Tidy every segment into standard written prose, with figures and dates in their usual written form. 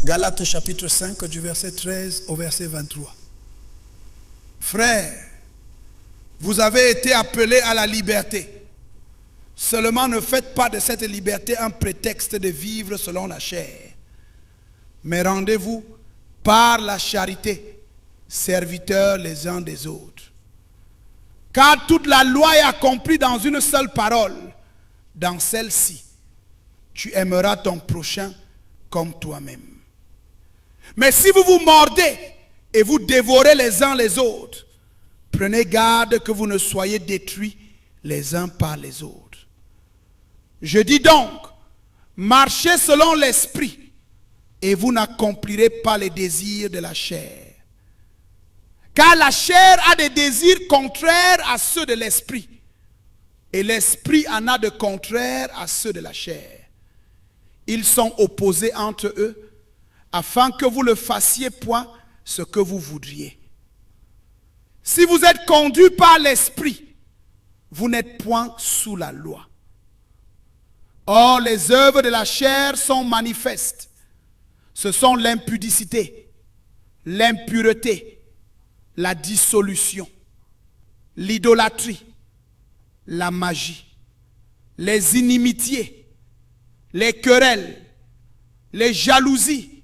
Galates chapitre 5 du verset 13 au verset 23. Frères, vous avez été appelés à la liberté. Seulement ne faites pas de cette liberté un prétexte de vivre selon la chair. Mais rendez-vous par la charité, serviteurs les uns des autres. Car toute la loi est accomplie dans une seule parole. Dans celle-ci, tu aimeras ton prochain comme toi-même. Mais si vous vous mordez et vous dévorez les uns les autres, prenez garde que vous ne soyez détruits les uns par les autres. Je dis donc, marchez selon l'esprit et vous n'accomplirez pas les désirs de la chair. Car la chair a des désirs contraires à ceux de l'esprit et l'esprit en a de contraires à ceux de la chair. Ils sont opposés entre eux afin que vous ne fassiez point ce que vous voudriez. Si vous êtes conduits par l'esprit, vous n'êtes point sous la loi. Or, les œuvres de la chair sont manifestes. Ce sont l'impudicité, l'impureté, la dissolution, l'idolâtrie, la magie, les inimitiés, les querelles, les jalousies,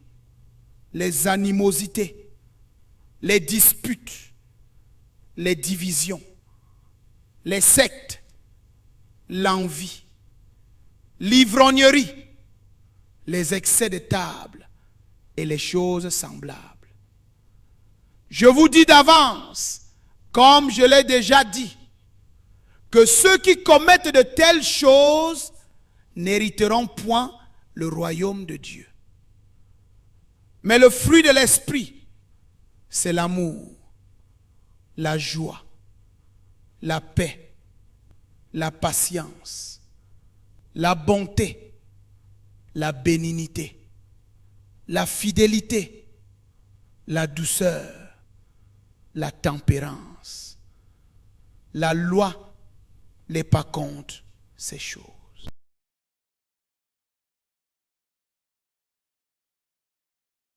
les animosités, les disputes, les divisions, les sectes, l'envie, l'ivrognerie, les excès de table et les choses semblables. Je vous dis d'avance, comme je l'ai déjà dit, que ceux qui commettent de telles choses n'hériteront point le royaume de Dieu. Mais le fruit de l'esprit, c'est l'amour, la joie, la paix, la patience, la bonté, la bénignité, la fidélité, la douceur, la tempérance. La loi n'est pas contre ces choses.